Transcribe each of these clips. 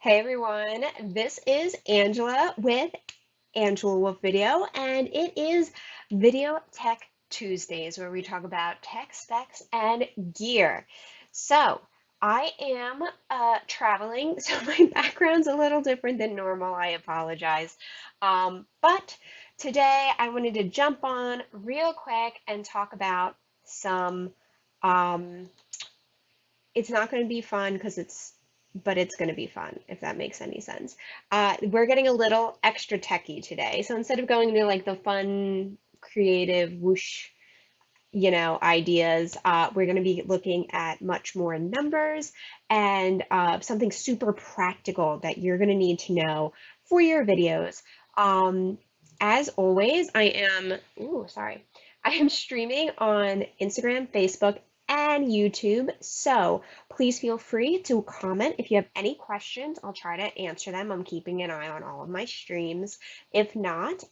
Hey everyone, this is Angela with Angela Wolf Video, and it is Video Tech Tuesdays where we talk about tech specs and gear. So, I am traveling, so my background's a little different than normal. I apologize. But today I wanted to jump on real quick and talk about some um, it's not going to be fun but it's going to be fun, if that makes any sense. We're getting a little extra techie today. So instead of going to like the fun, creative, whoosh, ideas, we're going to be looking at much more numbers and something super practical that you're going to need to know for your videos. As always, I am streaming on Instagram, Facebook, and YouTube. So please feel free to comment if you have any questions. I'll try to answer them. I'm keeping an eye on all of my streams. If not,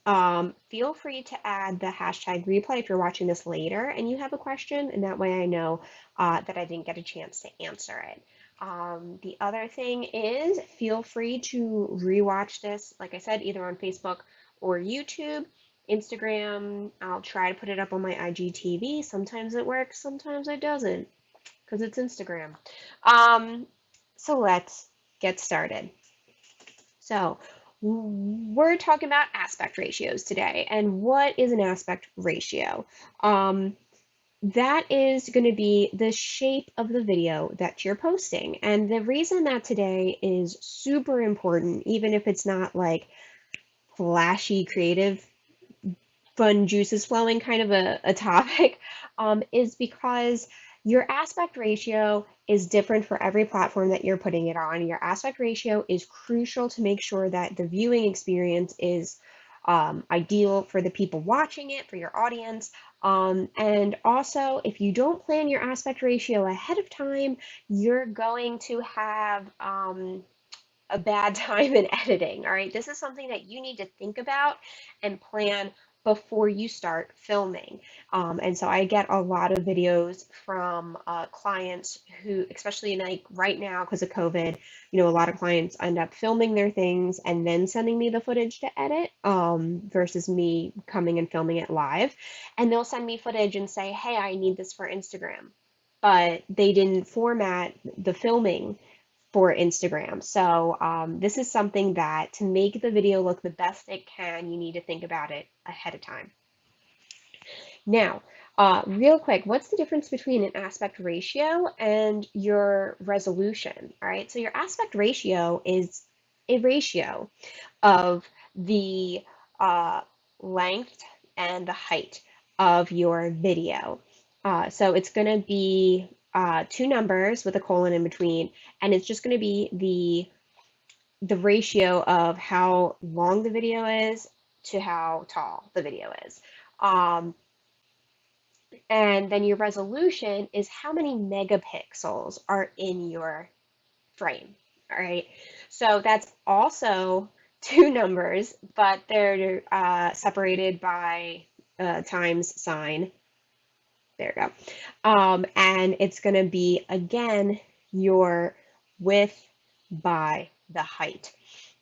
feel free to add the hashtag replay if you're watching this later and you have a question, and that way I know that I didn't get a chance to answer it. The other thing is feel free to rewatch this, like I said, either on Facebook or YouTube. Instagram, I'll try to put it up on my IGTV. Sometimes it works, sometimes it doesn't, because it's Instagram. Um, so let's get started. So we're talking about aspect ratios today. And what is an aspect ratio? That is going to be the shape of the video that you're posting. And the reason that today is super important, even if it's not like flashy, creative, fun juices flowing kind of a topic, is because your aspect ratio is different for every platform that you're putting it on. Your aspect ratio is crucial to make sure that the viewing experience is ideal for the people watching it, for your audience. And also, if you don't plan your aspect ratio ahead of time, you're going to have a bad time in editing. All right, this is something that you need to think about and plan before you start filming. And so I get a lot of videos from clients who, especially like right now because of COVID, a lot of clients end up filming their things and then sending me the footage to edit, versus me coming and filming it live. And they'll send me footage and say, hey, I need this for Instagram, but they didn't format the filming for Instagram. So this is something that to make the video look the best it can, you need to think about it ahead of time. Now, real quick, what's the difference between an aspect ratio and your resolution? All right, so your aspect ratio is a ratio of the length and the height of your video. So it's going to be two numbers with a colon in between, and it's just going to be the ratio of how long the video is to how tall the video is. And then your resolution is how many megapixels are in your frame. All right. So that's also two numbers, but they're separated by a times sign. There you go. And it's going to be, again, your width by the height.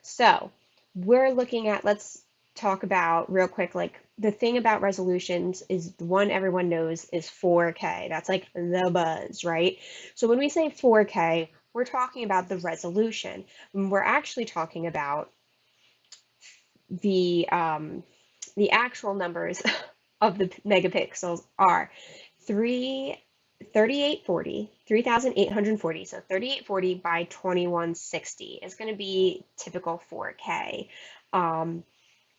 So we're looking at, let's talk about real quick, like the thing about resolutions is the one everyone knows is 4K. That's like the buzz, right? So when we say 4K, we're talking about the resolution. We're actually talking about the actual numbers of the megapixels are 3840, 3840. So 3840 by 2160 is going to be typical 4K.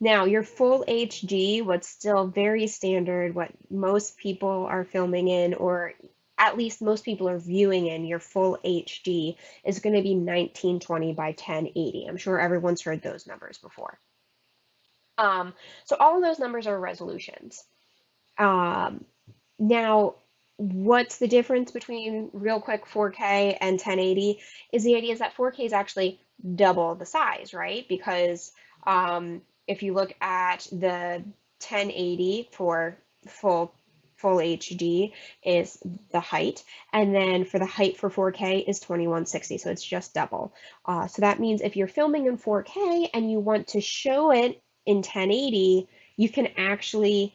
Now, your full HD, what's still very standard, what most people are filming in, or at least most people are viewing in, your full HD is going to be 1920 by 1080. I'm sure everyone's heard those numbers before. So all of those numbers are resolutions. Now, what's the difference between real quick 4K and 1080 is the idea is that 4K is actually double the size, right? Because if you look at the 1080 for full HD is the height, and then for the height for 4K is 2160, so it's just double. So that means if you're filming in 4K and you want to show it in 1080, you can actually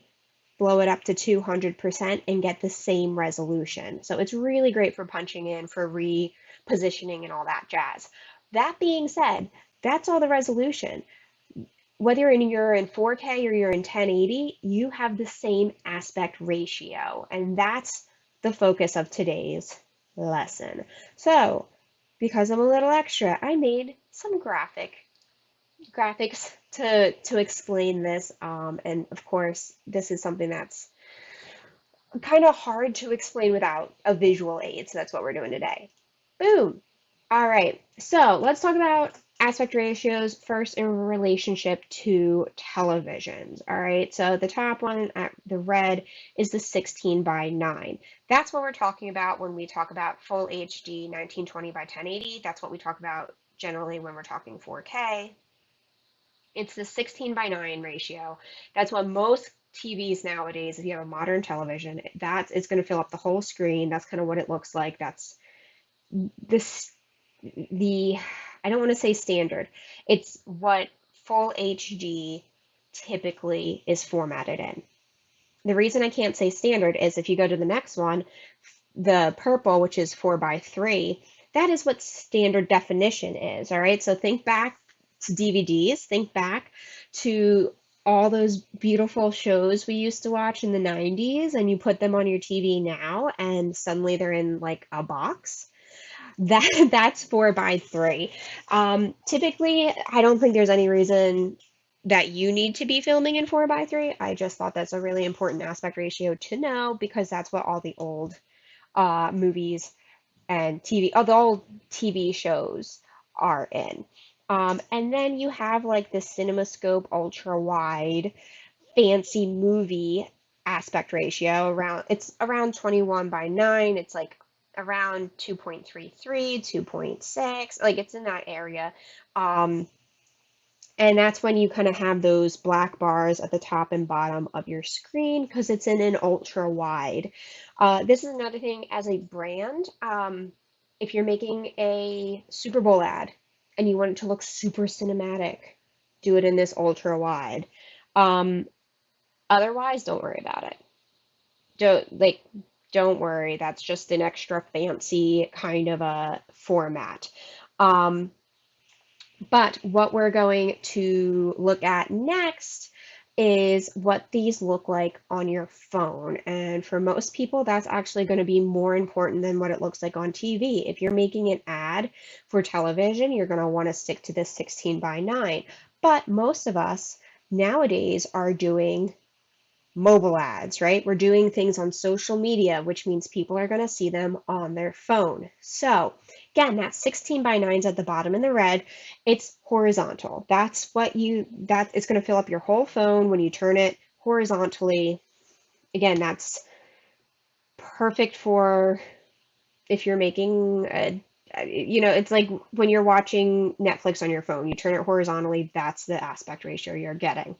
blow it up to 200% and get the same resolution. So it's really great for punching in, for repositioning and all that jazz. That being said, that's all the resolution. Whether you're in 4K or you're in 1080, you have the same aspect ratio, and that's the focus of today's lesson. So, because I'm a little extra, I made some graphics to explain this, and of course, this is something that's kind of hard to explain without a visual aid, so that's what we're doing today. Boom. All right, so let's talk about aspect ratios first in relationship to televisions. All right, so the top one, the red, is the 16:9. That's what we're talking about when we talk about full HD 1920 by 1080. That's what we talk about generally when we're talking 4K. It's the 16:9 ratio. That's what most TVs nowadays, if you have a modern television, it's going to fill up the whole screen. That's kind of what it looks like. That's this I don't want to say standard. It's what full HD typically is formatted in. The reason I can't say standard is if you go to the next one, the purple, which is 4:3, that is what standard definition is. All right, so think back to DVDs, think back to all those beautiful shows we used to watch in the 90s, and you put them on your TV now, and suddenly they're in like a box. That's 4:3. Typically, I don't think there's any reason that you need to be filming in 4:3. I just thought that's a really important aspect ratio to know because that's what all the old movies and the old TV shows are in. And then you have like the CinemaScope ultra wide fancy movie aspect ratio it's around 21:9. It's like around 2.33, 2.6, like it's in that area. And that's when you kind of have those black bars at the top and bottom of your screen because it's in an ultra wide. This is another thing as a brand. If you're making a Super Bowl ad and you want it to look super cinematic, do it in this ultra wide. Otherwise, don't worry about it. Don't worry. That's just an extra fancy kind of a format. But what we're going to look at next is what these look like on your phone. And for most people, that's actually going to be more important than what it looks like on TV. If you're making an ad for television, you're going to want to stick to this 16:9. But most of us nowadays are doing mobile ads, right? We're doing things on social media, which means people are going to see them on their phone. So again, that 16:9 is at the bottom in the red. It's horizontal. It's going to fill up your whole phone when you turn it horizontally. Again, that's perfect for if you're making it's like when you're watching Netflix on your phone, you turn it horizontally, that's the aspect ratio you're getting.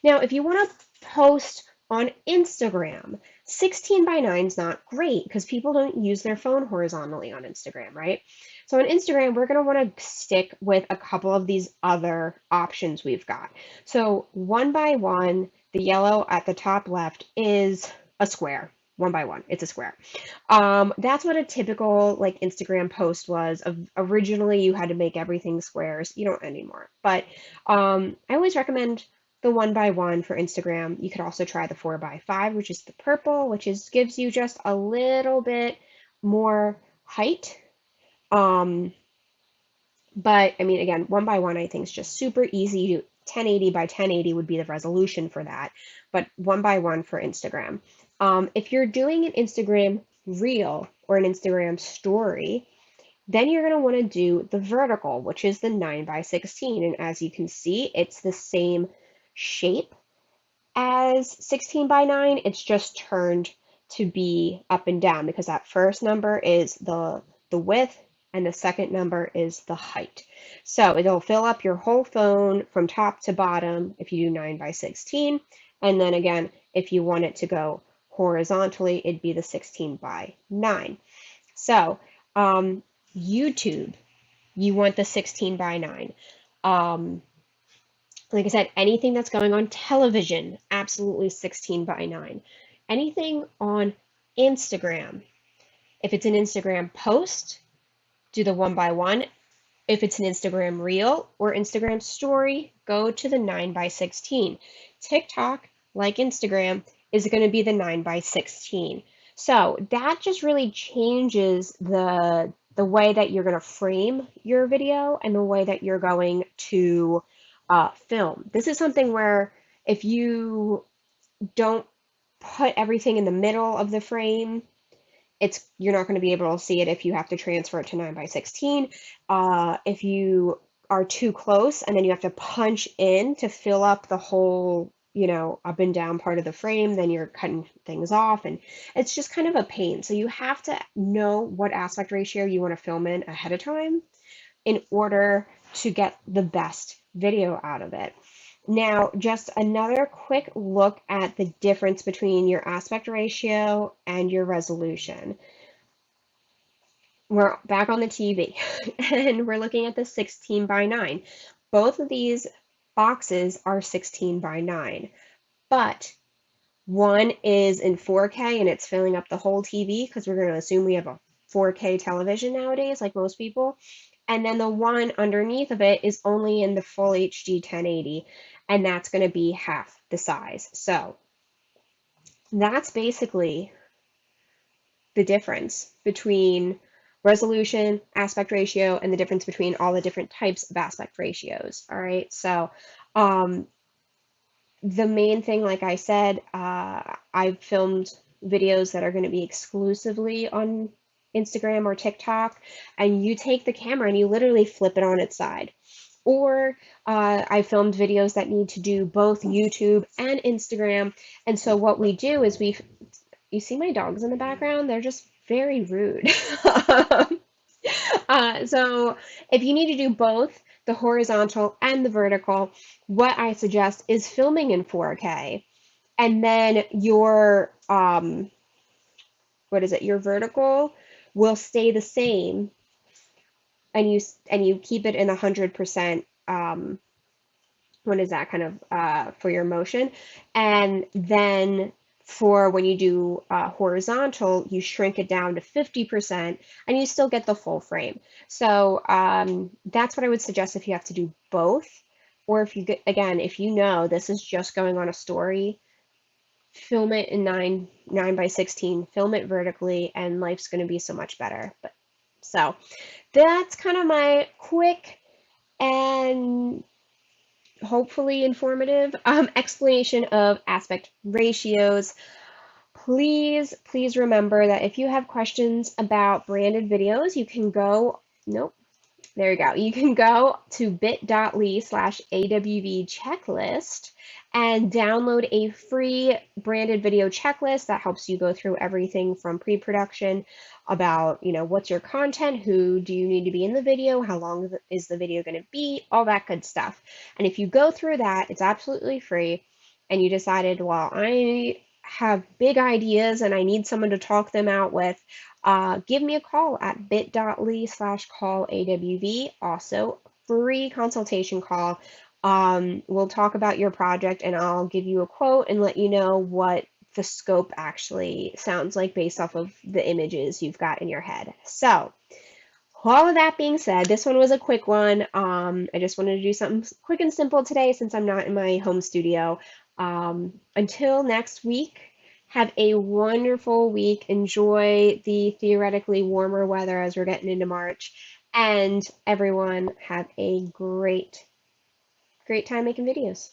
Now, if you want to post on Instagram, 16:9 is not great because people don't use their phone horizontally on Instagram, right? So on Instagram, we're going to want to stick with a couple of these other options we've got. So 1:1, the yellow at the top left is a square. 1:1, it's a square. That's what a typical like Instagram post was. Originally, you had to make everything squares. You don't anymore. But I always recommend the 1:1 for Instagram. You could also try the 4:5, which is the purple, which gives you just a little bit more height. But I mean, again, 1:1 I think is just super easy. 1080 by 1080 would be the resolution for that, but 1:1 for Instagram. If you're doing an Instagram reel or an Instagram story, then you're going to want to do the vertical, which is the 9:16. And as you can see, it's the same shape as 16:9. It's just turned to be up and down because that first number is the width and the second number is the height. So it'll fill up your whole phone from top to bottom if you do 9:16. And then again, if you want it to go Horizontally, it'd be the 16 by 9. So, YouTube, you want the 16 by 9. Like I said, anything that's going on television, absolutely 16 by 9. Anything on Instagram, if it's an Instagram post, do the 1 by 1. If it's an Instagram reel or Instagram story, go to the 9 by 16. TikTok, like Instagram, is going to be the 9 by 16. So that just really changes the way that you're going to frame your video and the way that you're going to film. This is something where if you don't put everything in the middle of the frame, you're not going to be able to see it if you have to transfer it to 9 by 16. If you are too close and then you have to punch in to fill up the whole, up and down part of the frame, then you're cutting things off and it's just kind of a pain. So you have to know what aspect ratio you want to film in ahead of time in order to get the best video out of it. Now, just another quick look at the difference between your aspect ratio and your resolution. We're back on the TV and we're looking at the 16 by 9. Both of these boxes are 16 by 9, but one is in 4K and it's filling up the whole TV because we're going to assume we have a 4K television nowadays, like most people. And then the one underneath of it is only in the full HD 1080, and that's going to be half the size. So that's basically the difference between resolution, aspect ratio, and the difference between all the different types of aspect ratios. All right, so the main thing, like I said, I've filmed videos that are going to be exclusively on Instagram or TikTok, and you take the camera and you literally flip it on its side. Or I filmed videos that need to do both YouTube and Instagram. And so what we do is you see my dogs in the background? They're just very rude. So if you need to do both, the horizontal and the vertical, what I suggest is filming in 4K. And then your, your vertical will stay the same, and you keep it in 100%, what is that kind of, for your motion. And then for when you do horizontal, you shrink it down to 50% and you still get the full frame. So that's what I would suggest if you have to do both. Or if you get, again, if you know this is just going on a story, film it in 9 by 16, film it vertically, and life's going to be so much better. But so that's kind of my quick and hopefully informative explanation of aspect ratios. Please remember that if you have questions about branded videos, you can go, there you go. You can go to bit.ly/AWV checklist and download a free branded video checklist that helps you go through everything from pre-production about, what's your content, who do you need to be in the video, how long is the video going to be, all that good stuff. And if you go through that, it's absolutely free, and you decided, well, I have big ideas and I need someone to talk them out with, give me a call at bit.ly/call-AWV. Also, free consultation call. We'll talk about your project and I'll give you a quote and let you know what the scope actually sounds like based off of the images you've got in your head. So, all of that being said, this one was a quick one. I just wanted to do something quick and simple today since I'm not in my home studio. Until next week, have a wonderful week. Enjoy the theoretically warmer weather as we're getting into March. And everyone have a great time making videos.